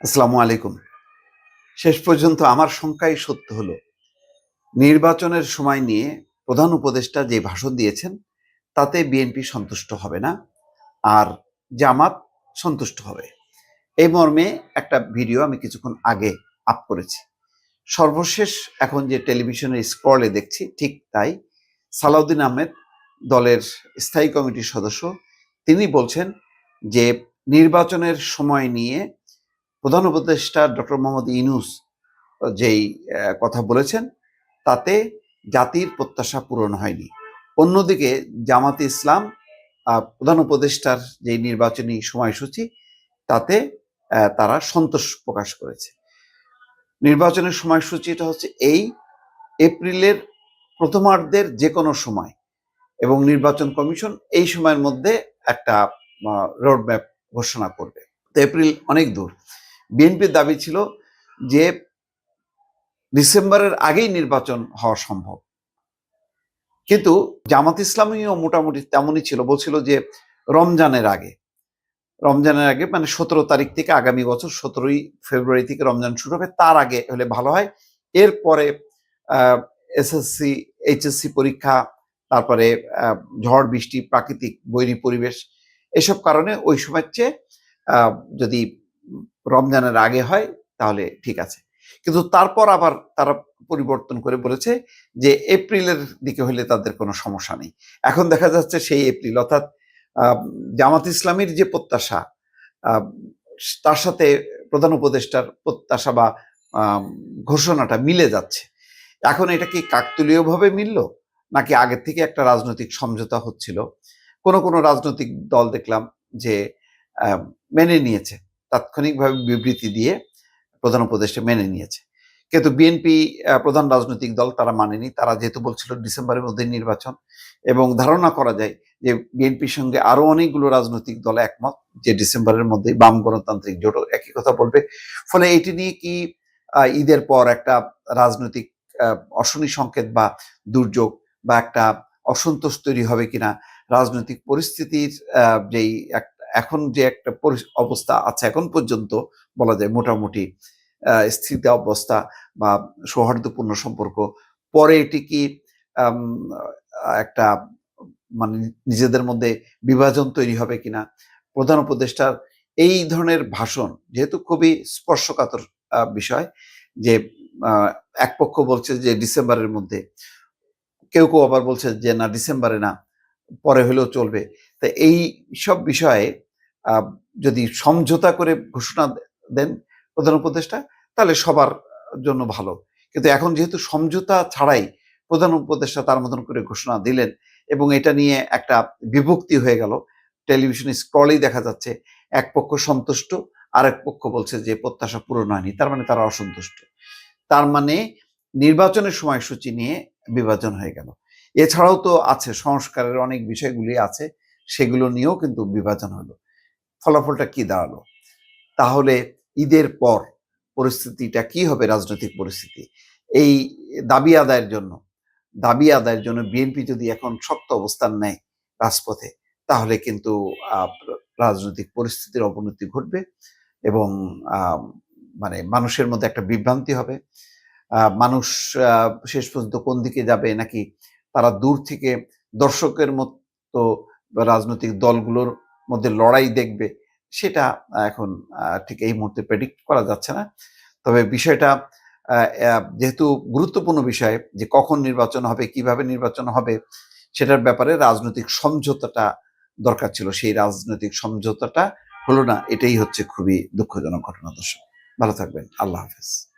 আসসালামু আলাইকুম। শেষ পর্যন্ত আমার শঙ্কাই সত্য হলো। নির্বাচনের সময় নিয়ে প্রধান উপদেষ্টা যে ভাষণ দিয়েছেন, তাতে বিএনপি সন্তুষ্ট হবে না। আর জামাত সন্তুষ্ট হবে। এই মর্মে একটা ভিডিও আমি কিছুক্ষণ আগে আপ করেছি। সর্বশেষ এখন যে টেলিভিশনের স্ক্রলে দেখছি ঠিক তাই। সালাউদ্দিন আহমেদ দলের স্থায়ী কমিটির সদস্য, তিনি বলছেন যে নির্বাচনের সময় নিয়ে প্রধান উপদেষ্টা ডক্টর মোহাম্মদ ইউনূস যেই কথা বলেছেন তাতে জাতির প্রত্যাশা পূরণ হয়নি। অন্যদিকে জামাতে ইসলাম প্রধান উপদেষ্টার যে নির্বাচনী সময়সূচি তাতে তারা সন্তোষ প্রকাশ করেছে। নির্বাচনের সময়সূচিটা হচ্ছে এই এপ্রিলের প্রথমার্ধের যে কোনো সময়, এবং নির্বাচন কমিশন এই সময়ের মধ্যে একটা রোডম্যাপ ঘোষণা করবে। তো এপ্রিল অনেক দূর। বিএনপির দাবি ছিল যে ডিসেম্বরের আগেই নির্বাচন হওয়া সম্ভব, কিন্তু জামাত ইসলামীও মোটামুটি তেমনই ছিল, বলছিল যে রমজানের আগে। রমজানের আগে মানে 17 তারিখ থেকে, আগামী বছর 17ই ফেব্রুয়ারি থেকে রমজান শুরু হবে, তার আগে হলে ভালো হয়। এরপরে এসএসসি এইচএসসি পরীক্ষা, তারপরে ঝড় বৃষ্টি, প্রাকৃতিক বৈরী পরিবেশ, এসব কারণে ওই সময়ের চেয়ে যদি রমজানের আগে হয় তাহলে ঠিক আছে। কিন্তু তারপর আবার তারা পরিবর্তন করে বলেছে যে এপ্রিলের দিকে হলে তাদের কোনো সমস্যা নেই। এখন দেখা যাচ্ছে সেই এপ্রিল, অর্থাৎ জামাত ইসলামীর যে প্রত্যাশা, তার সাথে প্রধান উপদেষ্টার প্রত্যাশা বা ঘোষণাটা মিলে যাচ্ছে। এখন এটা কি কাকতালীয়ভাবে মিলল, নাকি আগের থেকে একটা রাজনৈতিক সমঝোতা হচ্ছিল? কোনো রাজনৈতিক দল দেখলাম যে মেনে নিয়েছে, তাৎক্ষণিকভাবে বিবৃতি দিয়ে প্রধান উপদেষ্টা মেনে নিয়েছে। কিন্তু বিএনপি প্রধান রাজনৈতিক দল তারা মানেনি। তারা যেহেতু বলছিল ডিসেম্বরের মধ্যে নির্বাচন, এবং ধারণা করা যায় যে বিএনপির সঙ্গে আরো অনেকগুলো রাজনৈতিক দল একমত যে ডিসেম্বরের মধ্যে বাম গণতান্ত্রিক জোটও একই কথা বলবে। ফলে এটি নিয়ে কি ঈদের পর একটা রাজনৈতিক অশনি সংকেত বা দুর্যোগ বা একটা অসন্তোষ তৈরি হবে কিনা, রাজনৈতিক পরিস্থিতির যেই এখন যে একটা অবস্থা আছে এখন পর্যন্ত বলা যায় মোটামুটি স্থিতি অবস্থা বা সৌহার্দ্যপূর্ণ সম্পর্ক, পরে এটি কি একটা মানে নিজেদের মধ্যে বিভাজন তৈরি হবে কিনা। প্রধান উপদেষ্টার এই ধরনের ভাষণ যেহেতু খুবই স্পর্শকাতর বিষয়, যে এক পক্ষ বলছে যে ডিসেম্বরের মধ্যে, কেউ কেউ আবার বলছে যে না ডিসেম্বরে না, পরে হলেও চলবে। তা এই সব বিষয়ে যদি সমঝোতা করে ঘোষণা দেন প্রধান উপদেষ্টা, তাহলে সবার জন্য ভালো। কিন্তু এখন যেহেতু সমঝোতা ছাড়াই প্রধান উপদেষ্টা তার মতন করে ঘোষণা দিলেন, এবং এটা নিয়ে একটা বিভক্তি হয়ে গেল। টেলিভিশন স্ক্রলেই দেখা যাচ্ছে এক পক্ষ সন্তুষ্ট, আরেক পক্ষ বলছে যে প্রত্যাশা পূরণ হয়নি, তার মানে তারা অসন্তুষ্ট। তার মানে নির্বাচনের সময়সূচি নিয়ে বিভাজন হয়ে গেল। এছাড়াও তো আছে সংস্কারের অনেক বিষয়গুলি আছে, সেগুলো নিয়েও কিন্তু বিভাজন হলো। ফলাফলটা কি দাঁড়ালো? তাহলে ঈদের পর পরিস্থিতিটা কি হবে, রাজনৈতিক পরিস্থিতি? এই দাবি আদায়ের জন্য বিএনপি যদি এখন শক্ত অবস্থান নেয় রাজপথে, তাহলে কিন্তু রাজনৈতিক পরিস্থিতির অবনতি ঘটবে, এবং মানে মানুষের মধ্যে একটা বিভ্রান্তি হবে। মানুষ শেষ পর্যন্ত কোন দিকে যাবে, নাকি তারা দূর থেকে দর্শকের মতো রাজনৈতিক দলগুলোর মধ্যে লড়াই দেখবে, সেটা এখন ঠিক এই মুহূর্তে প্রেডিক্ট করা যাচ্ছে না। তবে বিষয়টা যেহেতু গুরুত্বপূর্ণ বিষয়, যে কখন নির্বাচন হবে, কিভাবে নির্বাচন হবে, সেটার ব্যাপারে রাজনৈতিক সমঝোতাটা দরকার ছিল। সেই রাজনৈতিক সমঝোতাটা হলো না, এটাই হচ্ছে খুবই দুঃখজনক ঘটনা। দর্শক ভালো থাকবেন, আল্লাহ হাফেজ।